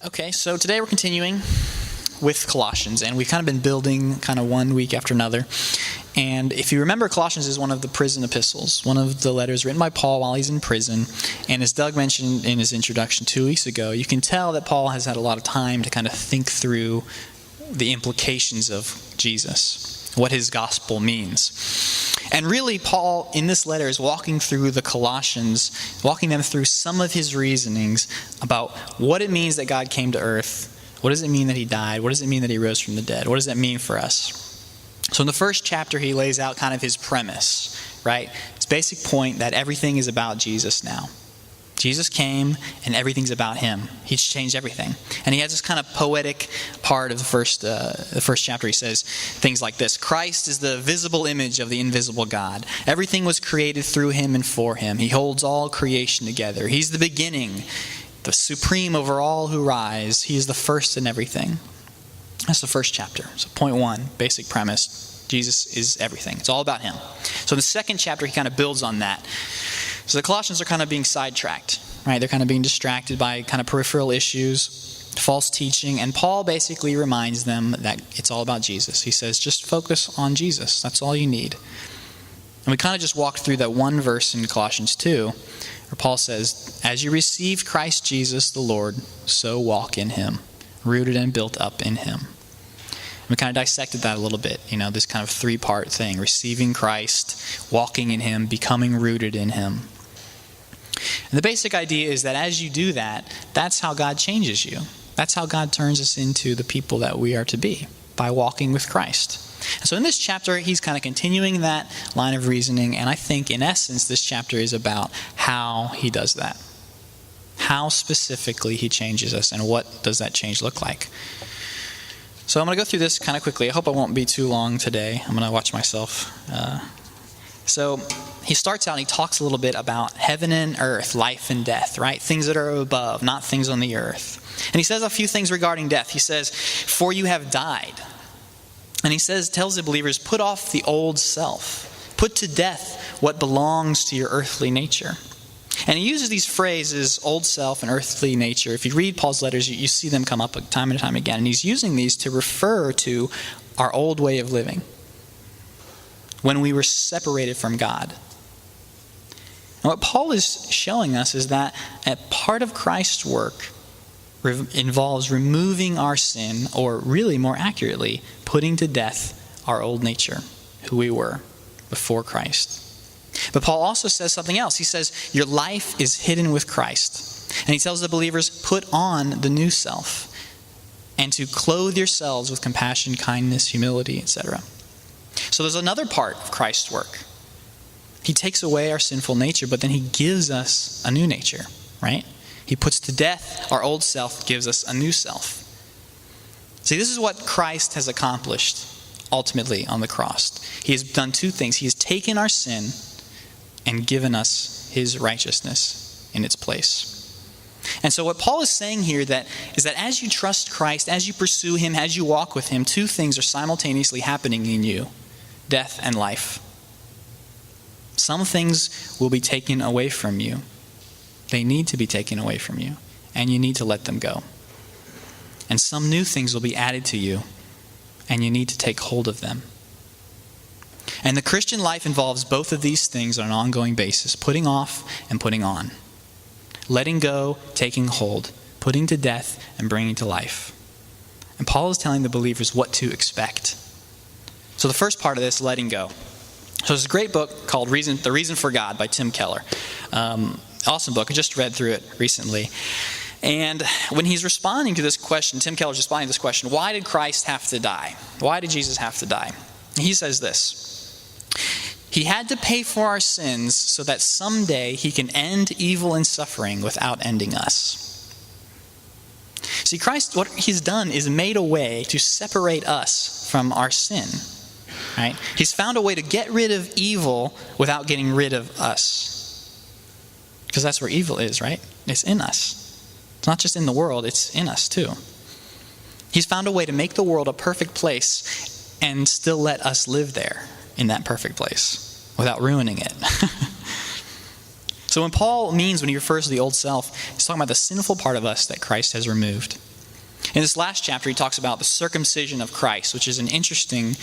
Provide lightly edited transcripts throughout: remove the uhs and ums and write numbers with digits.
Okay, so today we're continuing with Colossians, and we've kind of been building kind of one week after another. And if you remember, Colossians is one of the prison epistles, one of the letters written by Paul while he's in prison. And as Doug mentioned in his introduction 2 weeks ago, you can tell that Paul has had a lot of time to kind of think through the implications of Jesus, what his gospel means. And really, Paul, in this letter, is walking through the Colossians, walking them through some of his reasonings about what it means that God came to earth. What does it mean that he died? What does it mean that he rose from the dead? What does that mean for us? So in the first chapter, he lays out kind of his premise, right? His basic point that everything is about Jesus now. Jesus came, and everything's about him. He's changed everything. And he has this kind of poetic part of the first chapter. He says things like this: Christ is the visible image of the invisible God. Everything was created through him and for him. He holds all creation together. He's the beginning, the supreme over all who rise. He is the first in everything. That's the first chapter. So point one, basic premise: Jesus is everything. It's all about him. So in the second chapter, he kind of builds on that. So the Colossians are kind of being sidetracked, right? They're kind of being distracted by kind of peripheral issues, false teaching, and Paul basically reminds them that it's all about Jesus. He says, just focus on Jesus. That's all you need. And we kind of just walked through that one verse in Colossians 2, where Paul says, as you receive Christ Jesus the Lord, so walk in him, rooted and built up in him. We kind of dissected that a little bit, this kind of three-part thing: receiving Christ, walking in him, becoming rooted in him. And the basic idea is that as you do that, that's how God changes you. That's how God turns us into the people that we are to be, by walking with Christ. And so in this chapter, he's kind of continuing that line of reasoning, and I think in essence this chapter is about how he does that. How specifically he changes us, and what does that change look like? So I'm going to go through this kind of quickly. I hope I won't be too long today. I'm going to watch myself. So he starts out and he talks a little bit about heaven and earth, life and death, right? Things that are above, not things on the earth. And he says a few things regarding death. He says, for you have died. And he tells the believers, put off the old self. Put to death what belongs to your earthly nature. And he uses these phrases, old self and earthly nature. If you read Paul's letters, you see them come up time and time again. And he's using these to refer to our old way of living, when we were separated from God. And what Paul is showing us is that a part of Christ's work involves removing our sin, or really more accurately, putting to death our old nature, who we were before Christ. But Paul also says something else. He says, your life is hidden with Christ. And he tells the believers, put on the new self, and to clothe yourselves with compassion, kindness, humility, etc. So there's another part of Christ's work. He takes away our sinful nature, but then he gives us a new nature, right? He puts to death our old self, gives us a new self. See, this is what Christ has accomplished ultimately on the cross. He has done two things. He has taken our sin and given us his righteousness in its place. And so what Paul is saying here is that as you trust Christ, as you pursue him, as you walk with him, two things are simultaneously happening in you: death and life. Some things will be taken away from you. They need to be taken away from you, and you need to let them go. And some new things will be added to you, and you need to take hold of them. And the Christian life involves both of these things on an ongoing basis: putting off and putting on. Letting go, taking hold, putting to death, and bringing to life. And Paul is telling the believers what to expect. So the first part of this, letting go. So there's a great book called The Reason for God by Tim Keller. Awesome book. I just read through it recently. And when he's responding to this question, Tim Keller's responding to this question, why did Christ have to die? Why did Jesus have to die? He says this: he had to pay for our sins so that someday he can end evil and suffering without ending us. See, Christ, what he's done is made a way to separate us from our sin, right? He's found a way to get rid of evil without getting rid of us. Because that's where evil is, right? It's in us. It's not just in the world, it's in us too. He's found a way to make the world a perfect place and still let us live there in that perfect place without ruining it. So when he refers to the old self, he's talking about the sinful part of us that Christ has removed. In this last chapter, he talks about the circumcision of Christ, which is an interesting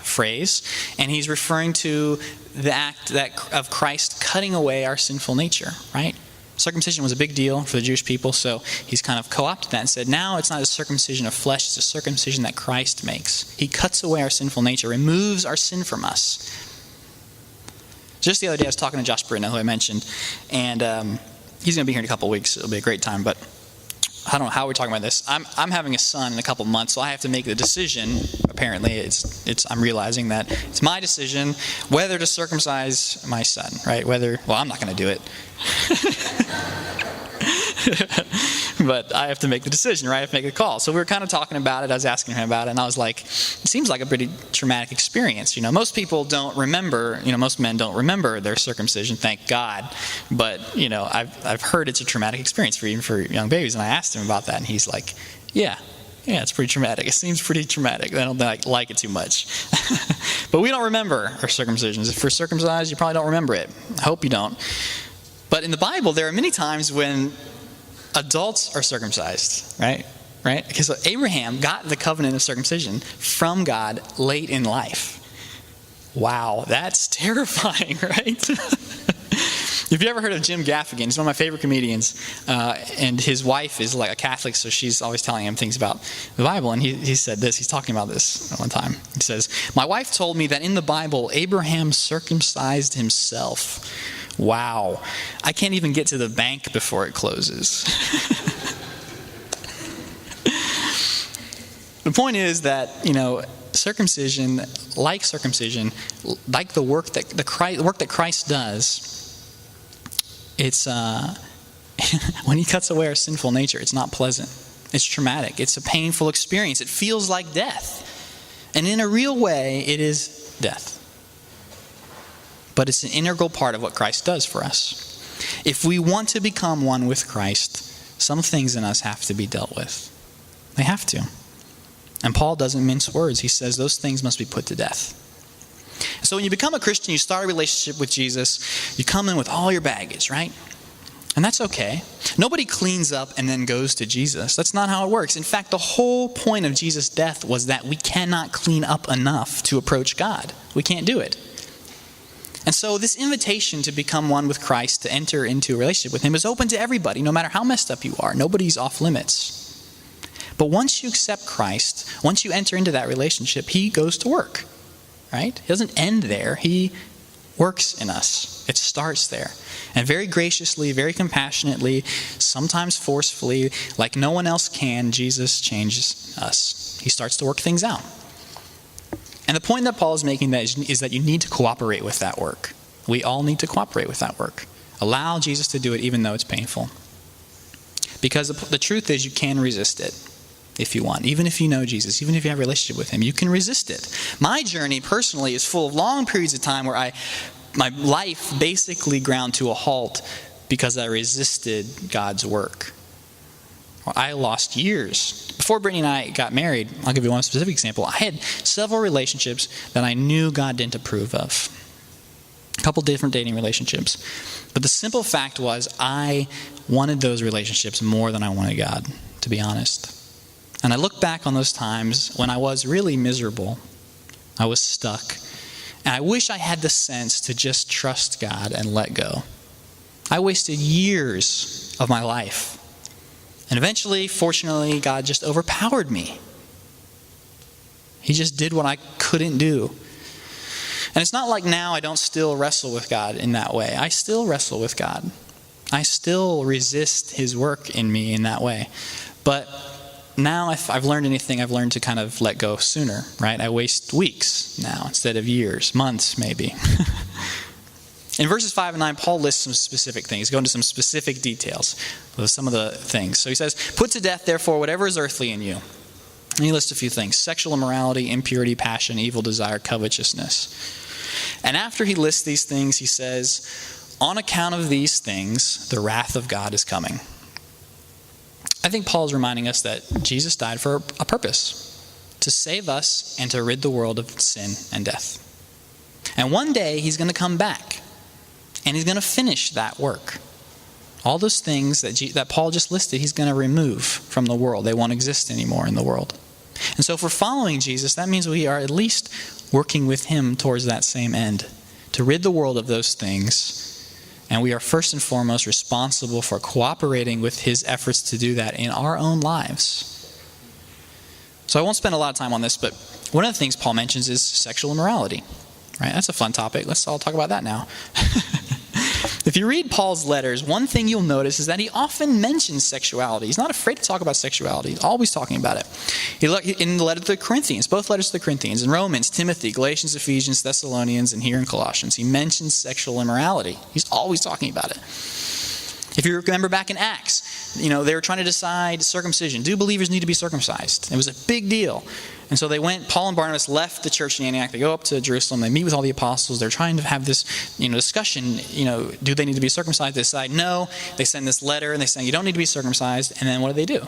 phrase. And he's referring to the act of Christ cutting away our sinful nature, right? Circumcision was a big deal for the Jewish people, so he's kind of co-opted that and said, now it's not a circumcision of flesh, it's a circumcision that Christ makes. He cuts away our sinful nature, removes our sin from us. Just the other day, I was talking to Josh Britton, who I mentioned, and he's going to be here in a couple of weeks. It'll be a great time, but I don't know how we're talking about this. I'm having a son in a couple months, so I have to make the decision. Apparently, I'm realizing that it's my decision whether to circumcise my son, right? I'm not going to do it. But I have to make the decision, right? I have to make the call. So we were kind of talking about it. I was asking him about it, and I was like, it seems like a pretty traumatic experience. Most people don't remember, most men don't remember their circumcision, thank God. But, I've heard it's a traumatic experience even for young babies. And I asked him about that, and he's like, yeah, it's pretty traumatic. It seems pretty traumatic. I don't like it too much. But we don't remember our circumcisions. If we're circumcised, you probably don't remember it. I hope you don't. But in the Bible, there are many times when adults are circumcised, right? Because Abraham got the covenant of circumcision from God late in life. Wow, that's terrifying, right? If you ever heard of Jim Gaffigan, he's one of my favorite comedians, and his wife is like a Catholic, so she's always telling him things about the Bible, and he said this, he's talking about this one time. He says, "My wife told me that in the Bible, Abraham circumcised himself. Wow, I can't even get to the bank before it closes." The point is that, circumcision, like the work that Christ does, it's when he cuts away our sinful nature, it's not pleasant. It's traumatic. It's a painful experience. It feels like death. And in a real way, it is death. But it's an integral part of what Christ does for us. If we want to become one with Christ, some things in us have to be dealt with. They have to. And Paul doesn't mince words. He says those things must be put to death. So when you become a Christian, you start a relationship with Jesus, you come in with all your baggage, right? And that's okay. Nobody cleans up and then goes to Jesus. That's not how it works. In fact, the whole point of Jesus' death was that we cannot clean up enough to approach God. We can't do it. And so this invitation to become one with Christ, to enter into a relationship with him, is open to everybody, no matter how messed up you are. Nobody's off limits. But once you accept Christ, once you enter into that relationship, he goes to work, right? He doesn't end there. He works in us. It starts there. And very graciously, very compassionately, sometimes forcefully, like no one else can, Jesus changes us. He starts to work things out. And the point that Paul is making is that you need to cooperate with that work. We all need to cooperate with that work. Allow Jesus to do it even though it's painful. Because the truth is you can resist it if you want. Even if you know Jesus, even if you have a relationship with him, you can resist it. My journey personally is full of long periods of time where my life basically ground to a halt because I resisted God's work. I lost years. Before Brittany and I got married, I'll give you one specific example. I had several relationships that I knew God didn't approve of. A couple different dating relationships. But the simple fact was I wanted those relationships more than I wanted God, to be honest. And I look back on those times when I was really miserable. I was stuck. And I wish I had the sense to just trust God and let go. I wasted years of my life. And eventually, fortunately, God just overpowered me. He just did what I couldn't do. And it's not like now I don't still wrestle with God in that way. I still wrestle with God. I still resist his work in me in that way. But now if I've learned anything, I've learned to kind of let go sooner, right? I waste weeks now instead of years, months maybe. In verses 5 and 9, Paul lists some specific things. Go into some specific details of some of the things. So he says, "Put to death, therefore, whatever is earthly in you." And he lists a few things: sexual immorality, impurity, passion, evil desire, covetousness. And after he lists these things, he says, on account of these things, the wrath of God is coming. I think Paul is reminding us that Jesus died for a purpose: to save us and to rid the world of sin and death. And one day he's going to come back. And he's going to finish that work. All those things that Paul just listed, he's going to remove from the world. They won't exist anymore in the world. And so if we're following Jesus, that means we are at least working with him towards that same end, to rid the world of those things. And we are first and foremost responsible for cooperating with his efforts to do that in our own lives. So I won't spend a lot of time on this, but one of the things Paul mentions is sexual immorality. Right? That's a fun topic. Let's all talk about that now. If you read Paul's letters, one thing you'll notice is that he often mentions sexuality. He's not afraid to talk about sexuality. He's always talking about it. In the letter to the Corinthians, both letters to the Corinthians, in Romans, Timothy, Galatians, Ephesians, Thessalonians, and here in Colossians, he mentions sexual immorality. He's always talking about it. If you remember back in Acts, they were trying to decide circumcision. Do believers need to be circumcised? It was a big deal. And so Paul and Barnabas left the church in Antioch. They go up to Jerusalem. They meet with all the apostles. They're trying to have this, discussion. Do they need to be circumcised? They decide no. They send this letter and they say, you don't need to be circumcised. And then what do?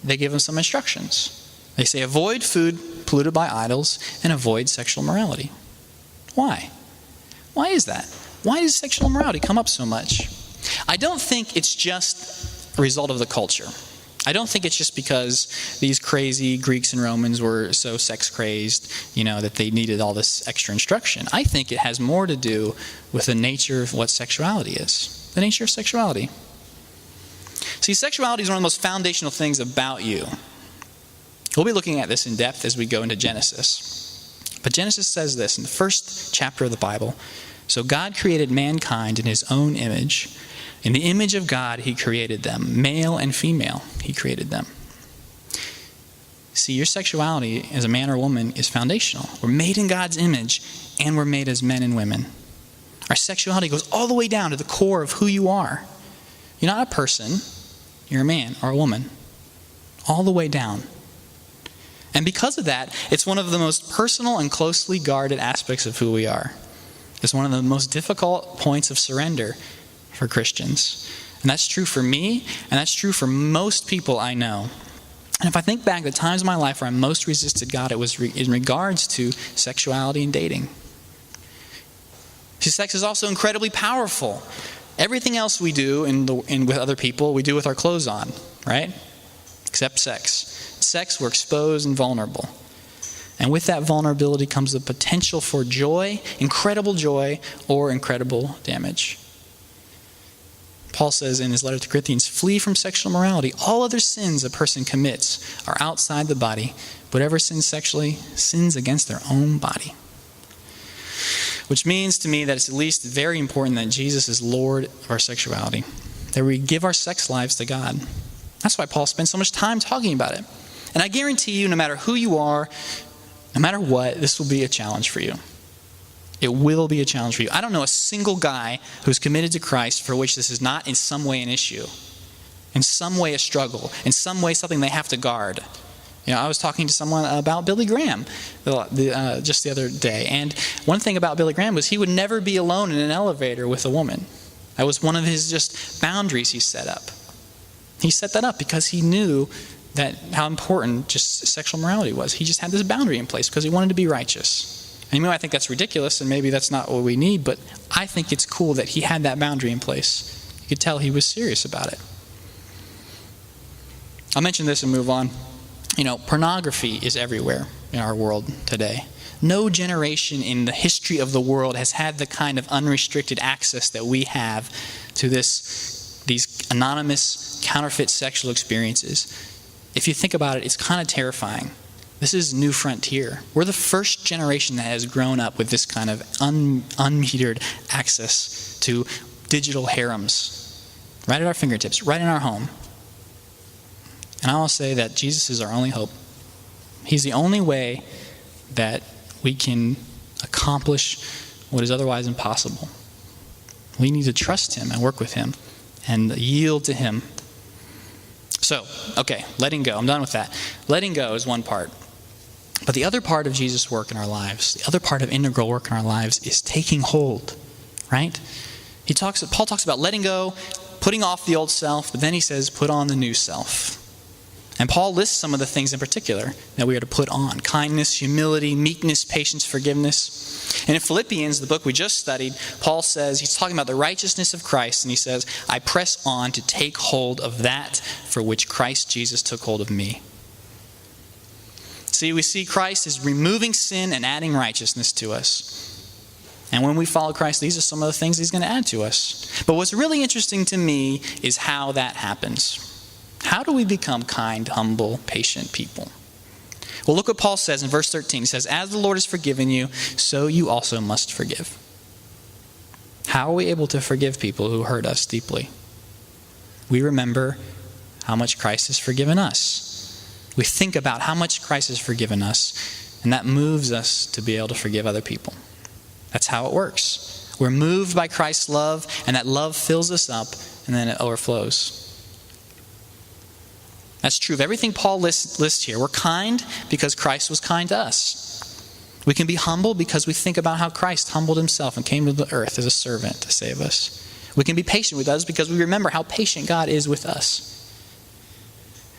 They give them some instructions. They say, avoid food polluted by idols and avoid sexual immorality. Why? Why is that? Why does sexual immorality come up so much? I don't think it's just a result of the culture. I don't think it's just because these crazy Greeks and Romans were so sex crazed, that they needed all this extra instruction. I think it has more to do with the nature of what sexuality is. The nature of sexuality. See, sexuality is one of the most foundational things about you. We'll be looking at this in depth as we go into Genesis. But Genesis says this in the first chapter of the Bible. So God created mankind in his own image. In the image of God, he created them. Male and female, he created them. See, your sexuality as a man or woman is foundational. We're made in God's image, and we're made as men and women. Our sexuality goes all the way down to the core of who you are. You're not a person. You're a man or a woman. All the way down. And because of that, it's one of the most personal and closely guarded aspects of who we are. It's one of the most difficult points of surrender for Christians. And that's true for me, and that's true for most people I know. And if I think back to the times of my life where I most resisted God, it was in regards to sexuality and dating. See, sex is also incredibly powerful. Everything else we do with other people, we do with our clothes on, right? Except sex. Sex, we're exposed and vulnerable. And with that vulnerability comes the potential for joy, incredible joy, or incredible damage. Paul says in his letter to Corinthians, flee from sexual immorality. All other sins a person commits are outside the body. Whatever sins sexually, sins against their own body. Which means to me that it's at least very important that Jesus is Lord of our sexuality. That we give our sex lives to God. That's why Paul spends so much time talking about it. And I guarantee you, no matter who you are, no matter what, this will be a challenge for you. It will be a challenge for you. I don't know a single guy who's committed to Christ for which this is not in some way an issue, in some way a struggle, in some way something they have to guard. I was talking to someone about Billy Graham just the other day, and one thing about Billy Graham was he would never be alone in an elevator with a woman. That was one of his just boundaries he set up. He set that up because he knew that how important just sexual morality was. He just had this boundary in place because he wanted to be righteous. And I think that's ridiculous, and maybe that's not what we need, but I think it's cool that he had that boundary in place. You could tell he was serious about it. I'll mention this and move on. Pornography is everywhere in our world today. No generation in the history of the world has had the kind of unrestricted access that we have to these anonymous, counterfeit sexual experiences. If you think about it, it's kind of terrifying. This is new frontier. We're the first generation that has grown up with this kind of unmetered access to digital harems right at our fingertips, right in our home. And I will say that Jesus is our only hope. He's the only way that we can accomplish what is otherwise impossible. We need to trust him and work with him and yield to him. So, letting go. I'm done with that. Letting go is one part. But the other part of Jesus' work in our lives, the other part of integral work in our lives is taking hold, right? Paul talks about letting go, putting off the old self, but then he says, put on the new self. And Paul lists some of the things in particular that we are to put on: kindness, humility, meekness, patience, forgiveness. And in Philippians, the book we just studied, Paul says, he's talking about the righteousness of Christ, and he says, I press on to take hold of that for which Christ Jesus took hold of me. See, we see Christ is removing sin and adding righteousness to us. And when we follow Christ, these are some of the things he's going to add to us. But what's really interesting to me is how that happens. How do we become kind, humble, patient people? Well, look what Paul says in verse 13. He says, as the Lord has forgiven you, so you also must forgive. How are we able to forgive people who hurt us deeply? We remember how much Christ has forgiven us. We think about how much Christ has forgiven us, and that moves us to be able to forgive other people. That's how it works. We're moved by Christ's love, and that love fills us up, and then it overflows. That's true of everything Paul lists here. We're kind because Christ was kind to us. We can be humble because we think about how Christ humbled himself and came to the earth as a servant to save us. We can be patient with others because we remember how patient God is with us.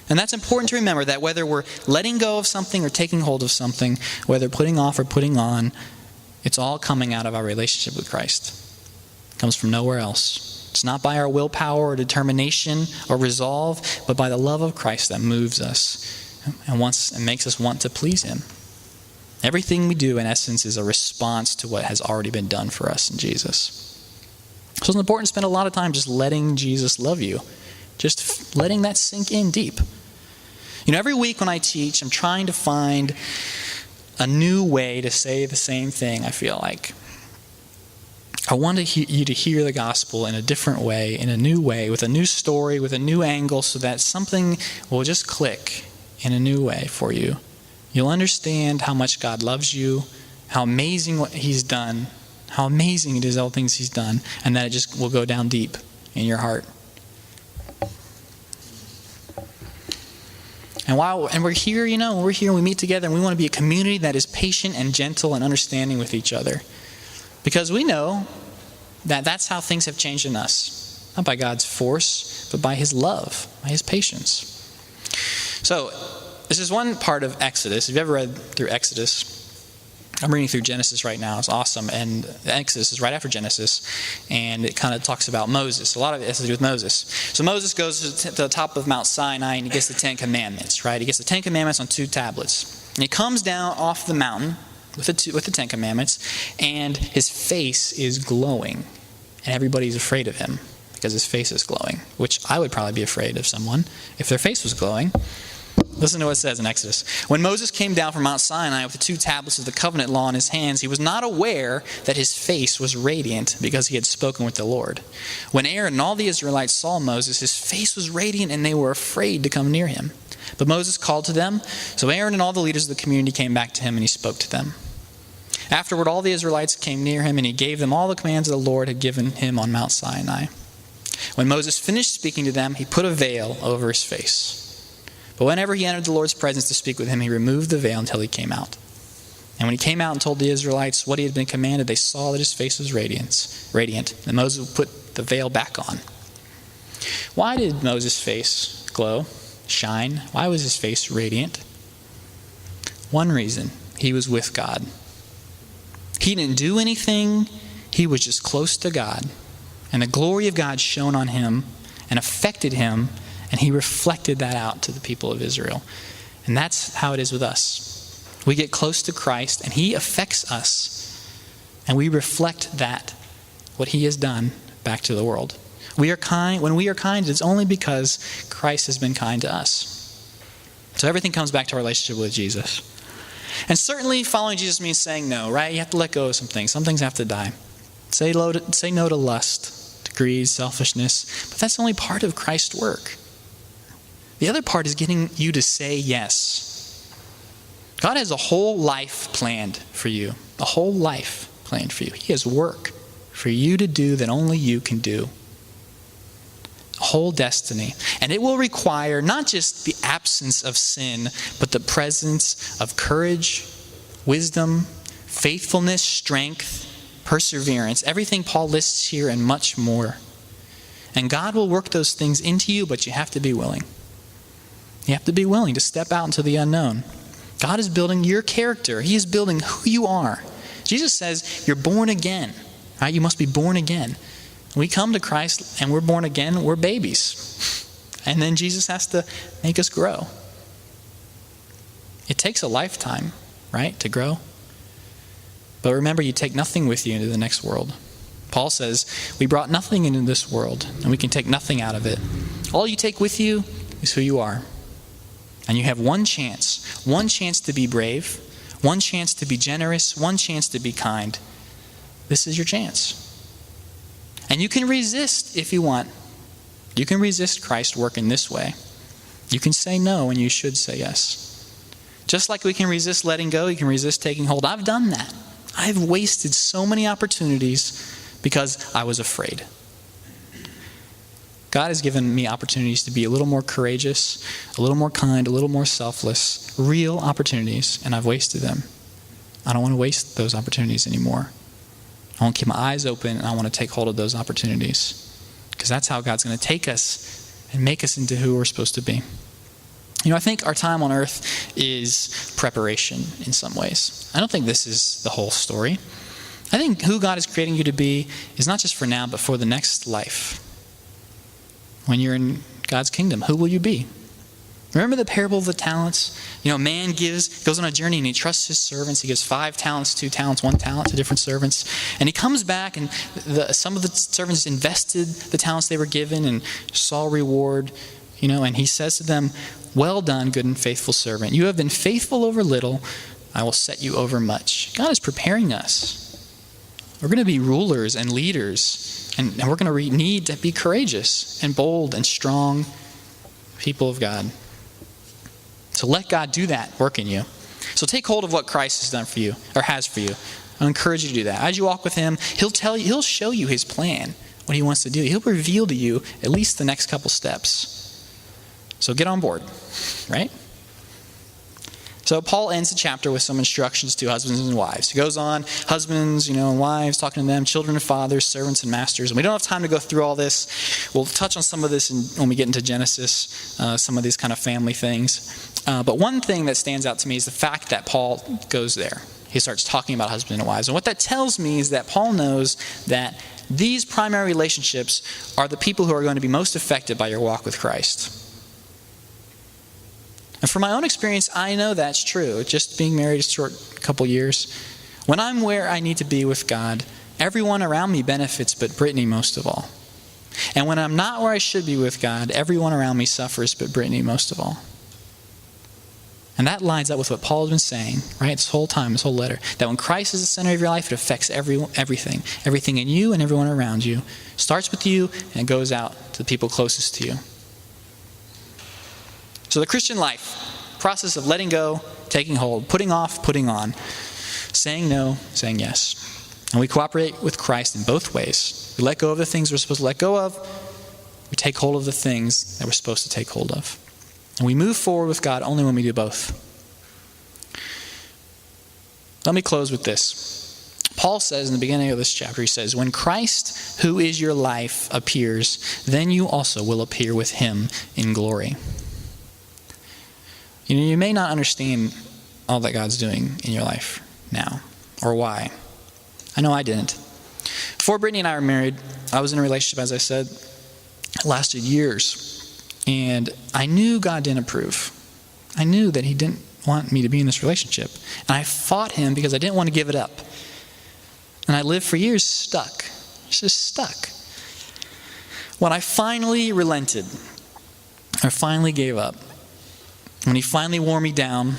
And that's important to remember, that whether we're letting go of something or taking hold of something, whether putting off or putting on, it's all coming out of our relationship with Christ. It comes from nowhere else. It's not by our willpower or determination or resolve, but by the love of Christ that moves us and makes us want to please him. Everything we do, in essence, is a response to what has already been done for us in Jesus. So it's important to spend a lot of time just letting Jesus love you. Just letting that sink in deep. You know, every week when I teach, I'm trying to find a new way to say the same thing, I feel like. I want you to hear the gospel in a different way, in a new way, with a new story, with a new angle, so that something will just click in a new way for you. You'll understand how much God loves you, how amazing what he's done, how amazing it is, all things he's done, and that it just will go down deep in your heart. And we're here, we meet together and we want to be a community that is patient and gentle and understanding with each other. Because we know that that's how things have changed in us. Not by God's force, but by his love, by his patience. So, this is one part of Exodus. If you've ever read through Exodus, I'm reading through Genesis right now. It's awesome. And Exodus is right after Genesis. And it kind of talks about Moses. A lot of it has to do with Moses. So Moses goes to the top of Mount Sinai and he gets the 10 Commandments, right? He gets the 10 Commandments on 2 tablets. And he comes down off the mountain with the 10 Commandments, and his face is glowing. And everybody's afraid of him because his face is glowing, which I would probably be afraid of someone if their face was glowing. Listen to what it says in Exodus. When Moses came down from Mount Sinai with the 2 tablets of the covenant law in his hands, he was not aware that his face was radiant because he had spoken with the Lord. When Aaron and all the Israelites saw Moses, his face was radiant and they were afraid to come near him. But Moses called to them. So Aaron and all the leaders of the community came back to him and he spoke to them. Afterward, all the Israelites came near him and he gave them all the commands the Lord had given him on Mount Sinai. When Moses finished speaking to them, he put a veil over his face. But whenever he entered the Lord's presence to speak with him, he removed the veil until he came out. And when he came out and told the Israelites what he had been commanded, they saw that his face was radiant. And Moses put the veil back on. Why did Moses' face glow, shine? Why was his face radiant? One reason: he was with God. He didn't do anything. He was just close to God. And the glory of God shone on him and affected him, and he reflected that out to the people of Israel. And that's how it is with us. We get close to Christ, and he affects us. And we reflect that, what he has done, back to the world. We are kind. When we are kind, it's only because Christ has been kind to us. So everything comes back to our relationship with Jesus. And certainly following Jesus means saying no, right? You have to let go of some things. Some things have to die. Say no to lust, to greed, selfishness. But that's only part of Christ's work. The other part is getting you to say yes. God has a whole life planned for you. A whole life planned for you. He has work for you to do that only you can do. A whole destiny. And it will require not just the absence of sin, but the presence of courage, wisdom, faithfulness, strength, perseverance. Everything Paul lists here and much more. And God will work those things into you, but you have to be willing. You have to be willing to step out into the unknown. God is building your character. He is building who you are. Jesus says you're born again. Right? You must be born again. When we come to Christ and we're born again, we're babies. And then Jesus has to make us grow. It takes a lifetime, right, to grow. But remember, you take nothing with you into the next world. Paul says, we brought nothing into this world, and we can take nothing out of it. All you take with you is who you are. And you have one chance to be brave, one chance to be generous, one chance to be kind. This is your chance. And you can resist if you want. You can resist Christ working this way. You can say no and you should say yes. Just like we can resist letting go, you can resist taking hold. I've done that. I've wasted so many opportunities because I was afraid. God has given me opportunities to be a little more courageous, a little more kind, a little more selfless, real opportunities, and I've wasted them. I don't want to waste those opportunities anymore. I want to keep my eyes open, and I want to take hold of those opportunities. Because that's how God's going to take us and make us into who we're supposed to be. You know, I think our time on earth is preparation in some ways. I don't think this is the whole story. I think who God is creating you to be is not just for now, but for the next life. When you're in God's kingdom, who will you be? Remember the parable of the talents? You know, man goes on a journey and he trusts his servants. He gives 5 talents, 2 talents, 1 talent to different servants. And he comes back and some of the servants invested the talents they were given and saw reward. You know, and he says to them, well done, good and faithful servant. You have been faithful over little. I will set you over much. God is preparing us. We're going to be rulers and leaders. And we're going to need to be courageous and bold and strong people of God. So let God do that work in you. So take hold of what Christ has done for you, or has for you. I encourage you to do that. As you walk with him, he'll show you his plan, what he wants to do. He'll reveal to you at least the next couple steps. So get on board, right? So Paul ends the chapter with some instructions to husbands and wives. He goes on, husbands, and wives, talking to them, children and fathers, servants and masters. And we don't have time to go through all this. We'll touch on some of this when we get into Genesis, some of these kind of family things. But one thing that stands out to me is the fact that Paul goes there. He starts talking about husbands and wives. And what that tells me is that Paul knows that these primary relationships are the people who are going to be most affected by your walk with Christ. And from my own experience, I know that's true. Just being married a short couple years. When I'm where I need to be with God, everyone around me benefits, but Brittany most of all. And when I'm not where I should be with God, everyone around me suffers, but Brittany most of all. And that lines up with what Paul has been saying, right, this whole time, this whole letter. That when Christ is the center of your life, it affects everything. Everything in you and everyone around you. Starts with you and it goes out to the people closest to you. So the Christian life, process of letting go, taking hold, putting off, putting on, saying no, saying yes. And we cooperate with Christ in both ways. We let go of the things we're supposed to let go of. We take hold of the things that we're supposed to take hold of. And we move forward with God only when we do both. Let me close with this. Paul says in the beginning of this chapter, he says, when Christ, who is your life, appears, then you also will appear with him in glory. You may not understand all that God's doing in your life now, or why. I know I didn't. Before Brittany and I were married, I was in a relationship, as I said, it lasted years. And I knew God didn't approve. I knew that he didn't want me to be in this relationship. And I fought him because I didn't want to give it up. And I lived for years stuck, just stuck. When I finally relented, or finally gave up, when he finally wore me down,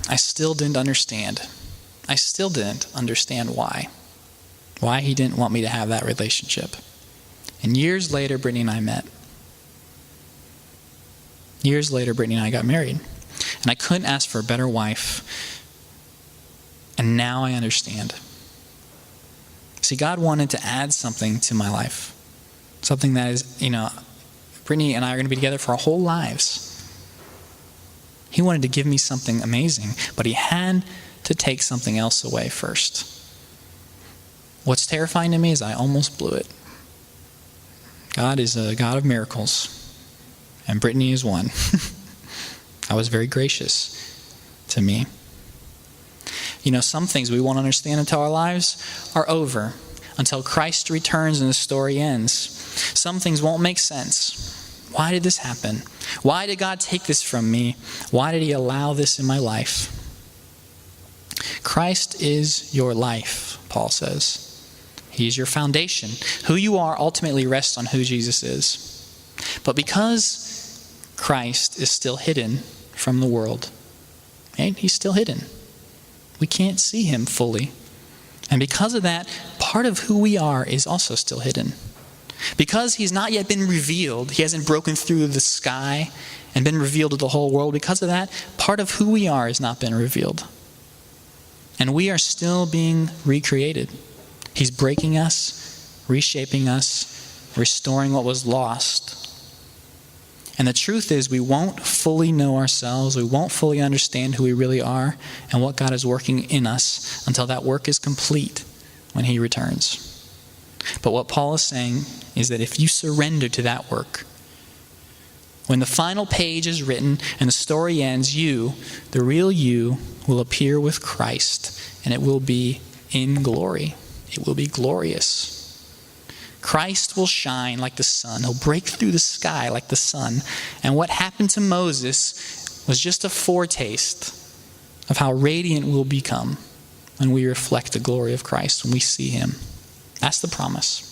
I still didn't understand. I still didn't understand why. Why he didn't want me to have that relationship. And years later, Brittany and I met. Years later, Brittany and I got married. And I couldn't ask for a better wife. And now I understand. See, God wanted to add something to my life. Something that is, Brittany and I are going to be together for our whole lives. He wanted to give me something amazing, but he had to take something else away first. What's terrifying to me is I almost blew it. God is a God of miracles, and Brittany is one. I was very gracious to me. You know, some things we won't understand until our lives are over, until Christ returns and the story ends. Some things won't make sense. Why did this happen? Why did God take this from me? Why did he allow this in my life? Christ is your life, Paul says. He is your foundation. Who you are ultimately rests on who Jesus is. But because Christ is still hidden from the world, right? He's still hidden. We can't see him fully. And because of that, part of who we are is also still hidden. Because he's not yet been revealed, he hasn't broken through the sky and been revealed to the whole world. Because of that, part of who we are has not been revealed. And we are still being recreated. He's breaking us, reshaping us, restoring what was lost. And the truth is, we won't fully know ourselves, we won't fully understand who we really are and what God is working in us until that work is complete when he returns. But what Paul is saying is that if you surrender to that work, when the final page is written and the story ends, you, the real you, will appear with Christ, and it will be in glory. It will be glorious. Christ will shine like the sun. He'll break through the sky like the sun. And what happened to Moses was just a foretaste of how radiant we'll become when we reflect the glory of Christ, when we see him. That's the promise.